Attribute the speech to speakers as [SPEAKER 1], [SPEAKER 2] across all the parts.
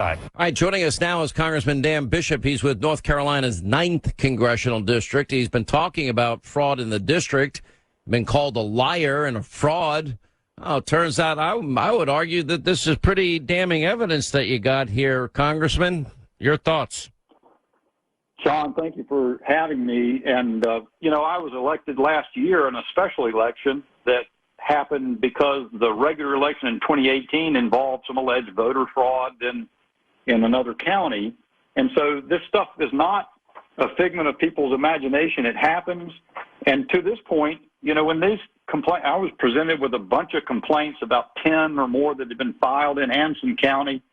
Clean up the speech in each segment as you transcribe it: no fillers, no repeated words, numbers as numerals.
[SPEAKER 1] All right, joining us now is Congressman Dan Bishop. He's with North Carolina's 9th Congressional District. He's been talking about fraud in the district, been called a liar and a fraud. Oh, it turns out I would argue that this is pretty damning evidence that you got here, Congressman. Your thoughts?
[SPEAKER 2] Sean, thank you for having me. And, I was elected last year in a special election that happened because the regular election in 2018 involved some alleged voter fraud in another county. And so this stuff is not a figment of people's imagination. It happens. And to this point, when these I was presented with a bunch of complaints, about 10 or more that had been filed in Anson County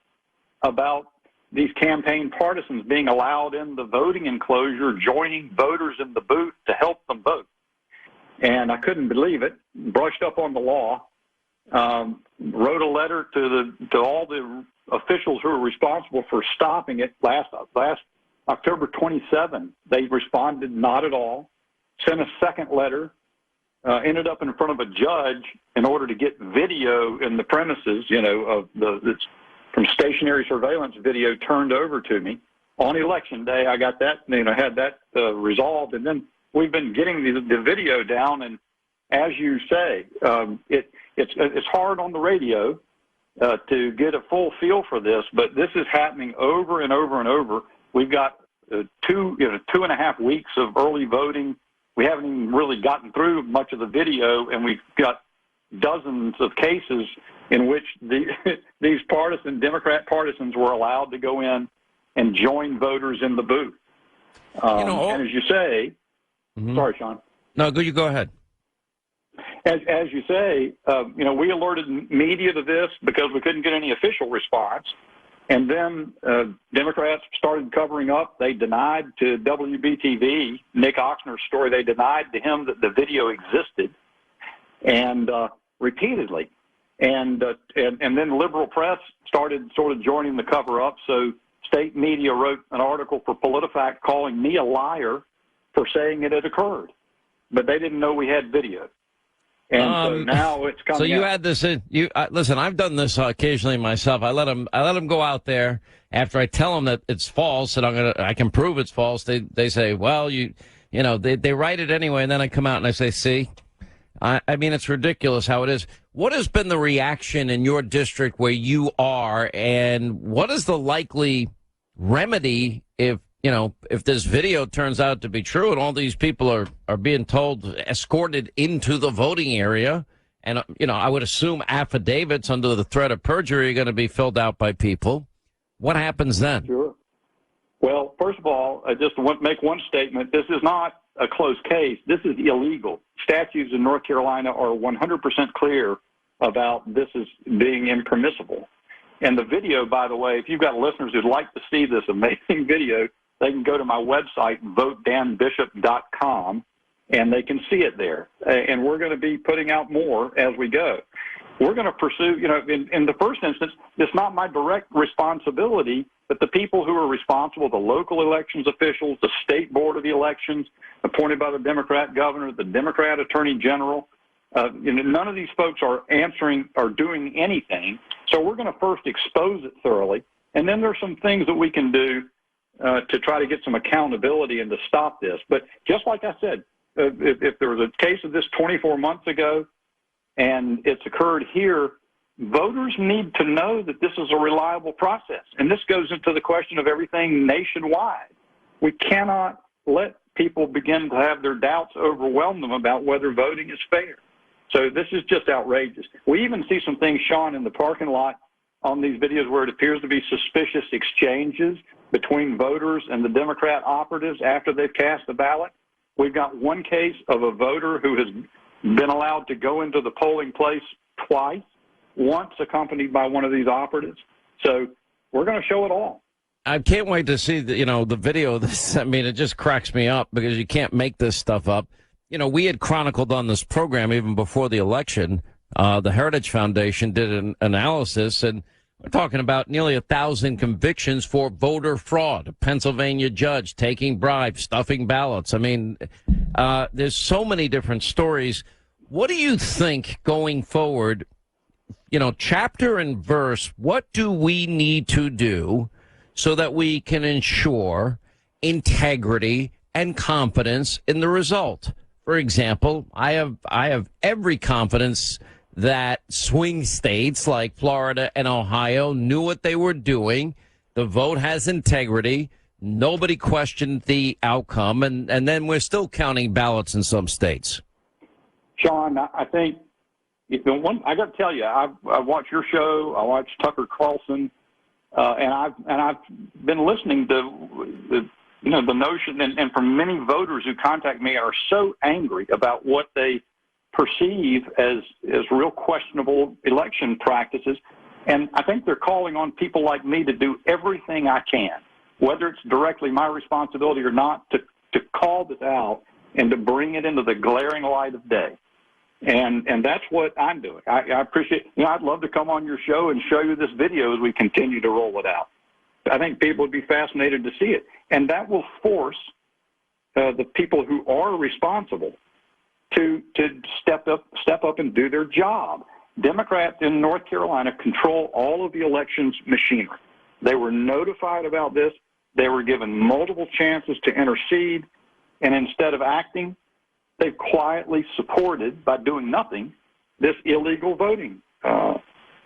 [SPEAKER 2] about these campaign partisans being allowed in the voting enclosure, joining voters in the booth to help them vote. And I couldn't believe it, brushed up on the law, wrote a letter to all the officials who were responsible for stopping it last October 27. They responded not at all, sent a second letter, ended up in front of a judge in order to get video in the premises, from stationary surveillance video turned over to me. On election day, I got that, had that resolved. And then we've been getting the video down. And as you say, it's hard on the radio to get a full feel for this, but this is happening over and over and over. We've got 2.5 weeks of early voting. We haven't even really gotten through much of the video, and we've got dozens of cases in which these Democrat partisans were allowed to go in and join voters in the booth. And as you say, sorry, Sean.
[SPEAKER 1] No, you go ahead.
[SPEAKER 2] As you say, we alerted media to this because we couldn't get any official response. And then Democrats started covering up. They denied to WBTV, Nick Oxner's story, they denied to him that the video existed, and repeatedly. And then liberal press started sort of joining the cover-up. So state media wrote an article for PolitiFact calling me a liar for saying it had occurred. But they didn't know we had video. And so now it's coming.
[SPEAKER 1] So you
[SPEAKER 2] out.
[SPEAKER 1] had this in you. Listen, I've done this occasionally myself. I let them go out there after I tell them that it's false, and I can prove it's false. They say, well, they write it anyway, and then I come out and I say, see, I mean, it's ridiculous how it is. What has been the reaction in your district where you are, and what is the likely remedy if this video turns out to be true and all these people are being told, escorted into the voting area, and, I would assume affidavits under the threat of perjury are going to be filled out by people. What happens then?
[SPEAKER 2] Sure. Well, first of all, I just want to make one statement. This is not a closed case. This is illegal. Statutes in North Carolina are 100% clear about this as being impermissible. And the video, by the way, if you've got listeners who'd like to see this amazing video, they can go to my website, votedanbishop.com, and they can see it there. And we're going to be putting out more as we go. We're going to pursue, in the first instance, it's not my direct responsibility, but the people who are responsible, the local elections officials, the state board of the elections, appointed by the Democrat governor, the Democrat attorney general, none of these folks are answering or doing anything. So we're going to first expose it thoroughly. And then there's some things that we can do to try to get some accountability and to stop this. But just like I said, if there was a case of this 24 months ago and it's occurred here, voters need to know that this is a reliable process. And this goes into the question of everything nationwide. We cannot let people begin to have their doubts overwhelm them about whether voting is fair. So this is just outrageous. We even see some things, Sean, in the parking lot on these videos where it appears to be suspicious exchanges between voters and the Democrat operatives after they've cast the ballot. We've got one case of a voter who has been allowed to go into the polling place twice, once accompanied by one of these operatives. So we're going to show it all.
[SPEAKER 1] I can't wait to see the video of this. I mean, it just cracks me up because you can't make this stuff up. We had chronicled on this program even before the election. The Heritage Foundation did an analysis, and we're talking about nearly 1,000 convictions for voter fraud. A Pennsylvania judge taking bribes, stuffing ballots. I mean, there's so many different stories. What do you think going forward chapter and verse, what do we need to do so that we can ensure integrity and confidence in the result? For example, I have every confidence that swing states like Florida and Ohio knew what they were doing. The vote has integrity. Nobody questioned the outcome, and then we're still counting ballots in some states.
[SPEAKER 2] Sean, I think I got to tell you, I watch your show. I watch Tucker Carlson, and I've been listening to the notion, and from many voters who contact me are so angry about what they perceive as real questionable election practices. And I think they're calling on people like me to do everything I can, whether it's directly my responsibility or not, to call this out and to bring it into the glaring light of day. And that's what I'm doing. I appreciate, I'd love to come on your show and show you this video as we continue to roll it out. I think people would be fascinated to see it. And that will force the people who are responsible to step up and do their job. Democrats in North Carolina control all of the elections machinery. They were notified about this. They were given multiple chances to intercede. And instead of acting, they've quietly supported, by doing nothing, this illegal voting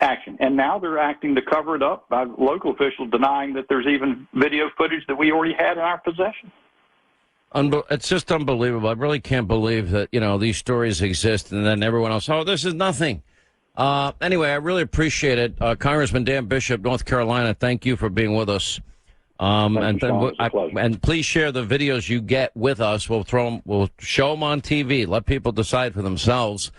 [SPEAKER 2] action. And now they're acting to cover it up by local officials denying that there's even video footage that we already had in our possession.
[SPEAKER 1] It's just unbelievable. I really can't believe that, these stories exist and then everyone else, this is nothing. Anyway, I really appreciate it. Congressman Dan Bishop, North Carolina, thank you for being with us. And please share the videos you get with us. We'll show them on TV. Let people decide for themselves